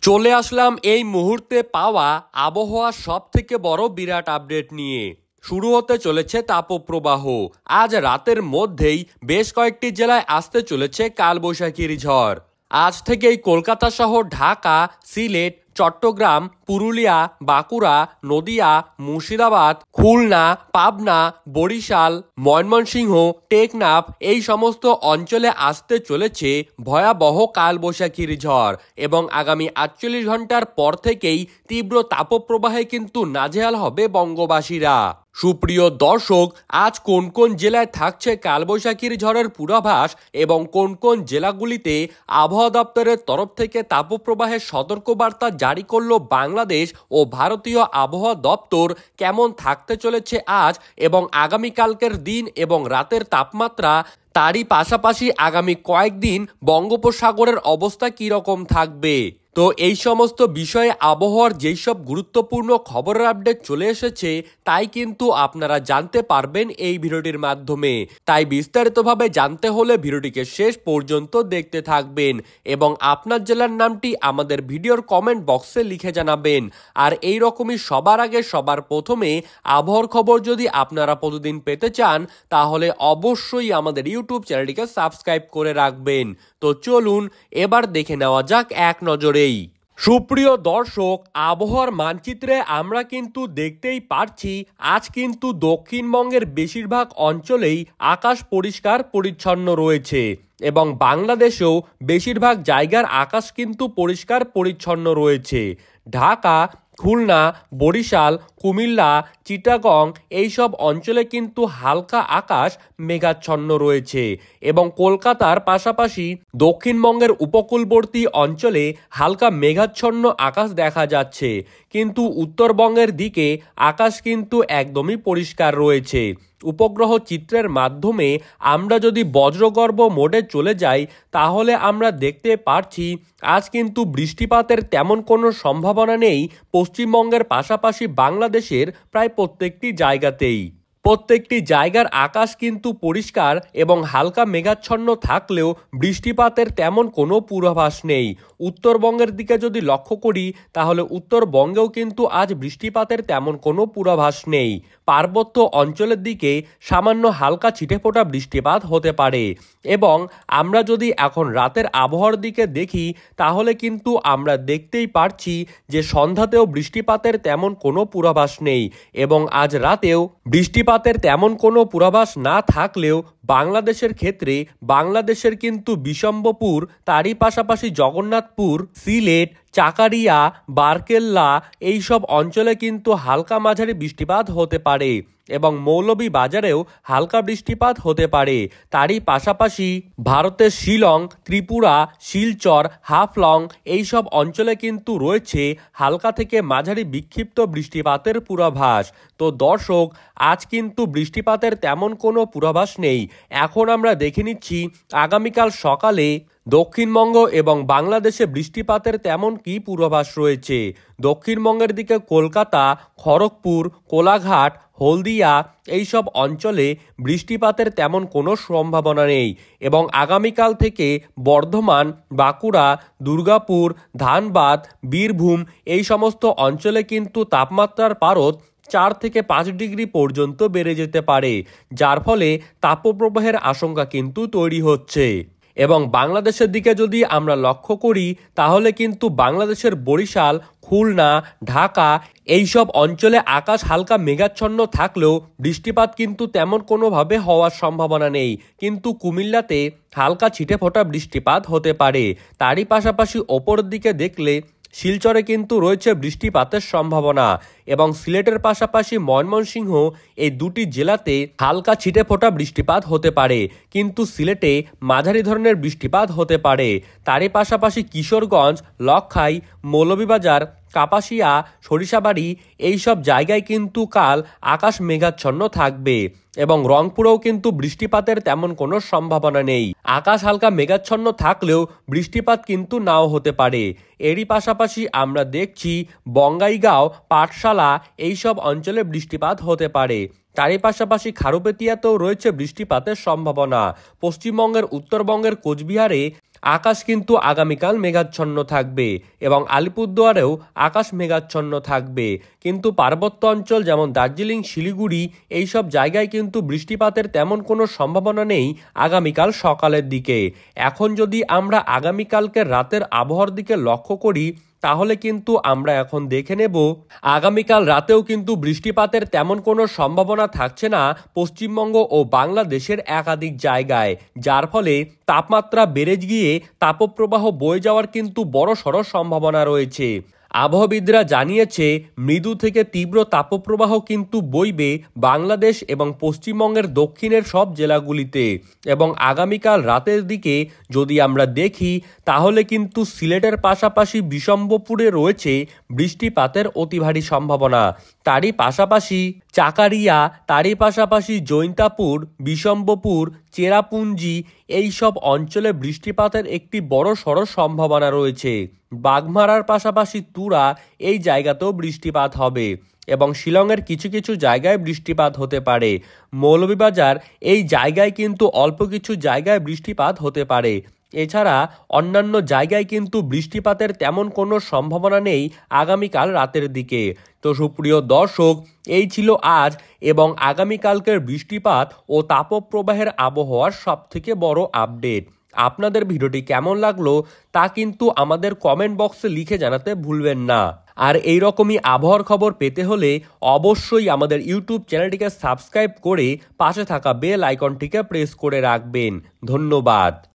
চলে আসলাম এই মুহূর্তে পাওয়া আবহাওয়ার সবথেকে বড় বিরাট আপডেট নিয়ে। শুরু হতে চলেছে তাপপ্রবাহ। আজ রাতের মধ্যেই বেশ কয়েকটি জেলায় আসতে চলেছে কালবৈশাখীর ঝড়। আজ থেকেই কলকাতা সহ ঢাকা, সিলেট, চট্টগ্রাম, পুরুলিয়া, বাঁকুড়া, নদিয়া, মুর্শিদাবাদ, খুলনা, পাবনা, বরিশাল, ময়মনসিংহ, টেকনাফ এই সমস্ত অঞ্চলে আসতে চলেছে ভয়াবহ কালবৈশাখীর ঝড় এবং আগামী 48 ঘন্টার পর থেকেই তীব্র তাপপ্রবাহে কিন্তু নাজেহাল হবে বঙ্গবাসীরা। সুপ্রিয় দর্শক, আজ কোন কোন জেলায় থাকছে কালবৈশাখীর ঝড়ের পূর্বাভাস এবং কোন কোন জেলাগুলিতে আবহাওয়া দপ্তরের তরফ থেকে তাপপ্রবাহের সতর্কবার্তা জারি করলো বাংলাদেশ ও ভারতীয় আবহাওয়া দপ্তর, কেমন থাকতে চলেছে আজ এবং আগামীকালকের দিন এবং রাতের তাপমাত্রা, তারই পাশাপাশি আগামী কয়েকদিন বঙ্গোপসাগরের অবস্থা কীরকম থাকবে। তো এই সমস্ত বিষয়ে আবহাওয়ার যেই সব গুরুত্বপূর্ণ খবরের আপডেট চলে এসেছে তাই কিন্তু আপনারা জানতে পারবেন এই ভিডিওটির মাধ্যমে। তাই বিস্তারিতভাবে জানতে হলে ভিডিওটিকে শেষ পর্যন্ত দেখতে থাকবেন এবং আপনার জেলার নামটি আমাদের ভিডিওর কমেন্ট বক্সে লিখে জানাবেন। আর এই রকমই সবার আগে সবার প্রথমে আবহাওয়ার খবর যদি আপনারা প্রতিদিন পেতে চান তাহলে অবশ্যই আমাদের ইউটিউব চ্যানেলটিকে সাবস্ক্রাইব করে রাখবেন। তো চলুন এবার দেখে নেওয়া যাক এক নজরে। সুপ্রিয় দর্শক, আবহাওয়ার মানচিত্রে আমরা কিন্তু দেখতেই পারছি আজ কিন্তু দক্ষিণবঙ্গের বেশিরভাগ অঞ্চলেই আকাশ পরিষ্কার পরিচ্ছন্ন রয়েছে এবং বাংলাদেশেও বেশিরভাগ জায়গার আকাশ কিন্তু পরিষ্কার পরিচ্ছন্ন রয়েছে। ঢাকা, খুলনা, বরিশাল, কুমিল্লা, চিটাগং এইসব অঞ্চলে কিন্তু হালকা আকাশ মেঘাচ্ছন্ন রয়েছে এবং কলকাতার পাশাপাশি দক্ষিণবঙ্গের উপকূলবর্তী অঞ্চলে হালকা মেঘাচ্ছন্ন আকাশ দেখা যাচ্ছে, কিন্তু উত্তরবঙ্গের দিকে আকাশ কিন্তু একদমই পরিষ্কার রয়েছে। উপগ্রহ চিত্রের মাধ্যমে আমরা যদি বজ্রগর্ভ মোডে চলে যাই তাহলে আমরা দেখতে পারছি আজ কিন্তু বৃষ্টিপাতের তেমন কোনো সম্ভাবনা নেই পশ্চিমবঙ্গের পাশাপাশি বাংলাদেশের প্রায় প্রত্যেকটি জায়গাতেই। প্রত্যেকটি জায়গার আকাশ কিন্তু পরিষ্কার এবং হালকা মেঘাচ্ছন্ন থাকলেও বৃষ্টিপাতের তেমন কোনো পূর্বাভাস নেই। উত্তরবঙ্গের দিকে যদি লক্ষ্য করি তাহলে উত্তরবঙ্গেও কিন্তু আজ বৃষ্টিপাতের তেমন কোনো পূর্বাভাস নেই। পার্বত্য অঞ্চলের দিকে সামান্য হালকা ছিটেফোঁটা বৃষ্টিপাত হতে পারে এবং আমরা যদি এখন রাতের আবহাওয়ার দিকে দেখি তাহলে কিন্তু আমরা দেখতেই পারছি যে সন্ধ্যাতেও বৃষ্টিপাতের তেমন কোনো পূর্বাভাস নেই এবং আজ রাতেও বৃষ্টিপাতের তেমন কোনো পূর্বাভাস না থাকলেও বাংলাদেশের ক্ষেত্রে বাংলাদেশের কিন্তু বিশম্বপুর, তারই পাশাপাশি জগন্নাথপুর, সিলেট, চাকারিয়া, বারকেল্লা এইসব অঞ্চলে কিন্তু হালকা মাঝারি বৃষ্টিপাত হতে পারে এবং মৌলভীবাজারেও হালকা বৃষ্টিপাত হতে পারে। তারই পাশাপাশি ভারতের শিলং, ত্রিপুরা, শিলচর, হাফলং এইসব অঞ্চলে কিন্তু রয়েছে হালকা থেকে মাঝারি বিক্ষিপ্ত বৃষ্টিপাতের পূর্বাভাস। তো দর্শক, আজ কিন্তু বৃষ্টিপাতের তেমন কোনো পূর্বাভাস নেই। এখন আমরা দেখে নিচ্ছি আগামীকাল সকালে দক্ষিণবঙ্গ এবং বাংলাদেশে বৃষ্টিপাতের তেমন কি পূর্বাভাস রয়েছে। দক্ষিণবঙ্গের দিকে কলকাতা, খড়গপুর, কোলাঘাট, হলদিয়া এইসব অঞ্চলে বৃষ্টিপাতের তেমন কোনো সম্ভাবনা নেই এবং আগামীকাল থেকে বর্ধমান, বাঁকুড়া, দুর্গাপুর, ধানবাদ, বীরভূম এই সমস্ত অঞ্চলে কিন্তু তাপমাত্রার পারদ 4 থেকে 5 ডিগ্রি পর্যন্ত বেড়ে যেতে পারে, যার ফলে তাপপ্রবাহের আশঙ্কা কিন্তু তৈরি হচ্ছে। এবং বাংলাদেশের দিকে যদি আমরা লক্ষ্য করি তাহলে কিন্তু বাংলাদেশের বরিশাল, খুলনা, ঢাকা এইসব অঞ্চলে আকাশ হালকা মেঘাচ্ছন্ন থাকলেও বৃষ্টিপাত কিন্তু তেমন কোনোভাবে হওয়ার সম্ভাবনা নেই, কিন্তু কুমিল্লাতে হালকা ছিটেফোঁটা বৃষ্টিপাত হতে পারে। তারই পাশাপাশি ওপরের দিকে দেখলে শিলচরে কিন্তু রয়েছে বৃষ্টিপাতের সম্ভাবনা এবং সিলেটের পাশাপাশি ময়মনসিংহ এই দুটি জেলাতে হালকা ছিটেফোঁটা বৃষ্টিপাত হতে পারে, কিন্তু সিলেটে মাঝারি ধরনের বৃষ্টিপাত হতে পারে। তারই পাশাপাশি কিশোরগঞ্জ, লক্ষাই, মৌলভীবাজার, কাপাসিয়া, সরিষাবাড়ি এইসব জায়গায় কিন্তু কাল আকাশ মেঘাচ্ছন্ন থাকবে এবং রংপুরেও কিন্তু বৃষ্টিপাতের তেমন কোনো সম্ভাবনা নেই। আকাশ হালকা মেঘাচ্ছন্ন থাকলেও বৃষ্টিপাত কিন্তু নাও হতে পারে। এরই পাশাপাশি আমরা দেখছি বঙ্গাইগাঁও, পাঠশালা এইসব অঞ্চলে বৃষ্টিপাত হতে পারে। তারই পাশাপাশি খারুপেতিয়াতেও রয়েছে বৃষ্টিপাতের সম্ভাবনা। পশ্চিমবঙ্গের উত্তরবঙ্গের কোচবিহারে আকাশ কিন্তু আগামীকাল মেঘাচ্ছন্ন থাকবে এবং আলিপুরদুয়ারেও আকাশ মেঘাচ্ছন্ন থাকবে, কিন্তু পার্বত্য অঞ্চল যেমন দার্জিলিং, শিলিগুড়ি এইসব জায়গায় কিন্তু বৃষ্টিপাতের তেমন কোনো সম্ভাবনা নেই আগামীকাল সকালের দিকে। এখন যদি আমরা আগামীকালকে রাতের আবহাওয়ার দিকে লক্ষ্য করি তাহলে কিন্তু আমরা এখন দেখে নেব আগামীকাল রাতেও কিন্তু বৃষ্টিপাতের তেমন কোনো সম্ভাবনা থাকছে না পশ্চিমবঙ্গ ও বাংলাদেশের একাধিক জায়গায়, যার ফলে তাপমাত্রা বেড়ে গিয়ে তাপপ্রবাহ বয়ে যাওয়ার কিন্তু বড়সড় সম্ভাবনা রয়েছে। আবহাওয়াবিদরা জানিয়েছে মৃদু থেকে তীব্র তাপপ্রবাহ কিন্তু বইবে বাংলাদেশ এবং পশ্চিমবঙ্গের দক্ষিণের সব জেলাগুলিতে, এবং আগামীকাল রাতের দিকে যদি আমরা দেখি তাহলে কিন্তু সিলেটের পাশাপাশি বিশম্বপুরে রয়েছে বৃষ্টিপাতের অতি ভারী সম্ভাবনা। তারই পাশাপাশি চাকারিয়া, তারই পাশাপাশি জৈন্তাপুর, বিশম্বপুর, চেরাপুঞ্জি এই সব অঞ্চলে বৃষ্টিপাতের একটি বড় সড় সম্ভাবনা রয়েছে। বাগমারার পাশাপাশি তুরা এই জায়গাতেও বৃষ্টিপাত হবে এবং শিলংয়ের কিছু কিছু জায়গায় বৃষ্টিপাত হতে পারে। মৌলভীবাজার এই জায়গায় কিন্তু অল্প কিছু জায়গায় বৃষ্টিপাত হতে পারে। এছাড়া অন্যান্য জায়গায় কিন্তু বৃষ্টিপাতের তেমন কোনো সম্ভাবনা নেই আগামীকাল রাতের দিকে। তো সুপ্রিয় দর্শক, এই ছিল আজ এবং আগামীকালকের বৃষ্টিপাত ও তাপপ্রবাহের আবহাওয়ার সবথেকে বড় আপডেট। আপনাদের ভিডিওটি কেমন লাগলো তা কিন্তু আমাদের কমেন্ট বক্সে লিখে জানাতে ভুলবেন না। আর এই রকমই আবহাওয়ার খবর পেতে হলে অবশ্যই আমাদের ইউটিউব চ্যানেলটিকে সাবস্ক্রাইব করে পাশে থাকা বেল আইকনটিকে প্রেস করে রাখবেন। ধন্যবাদ।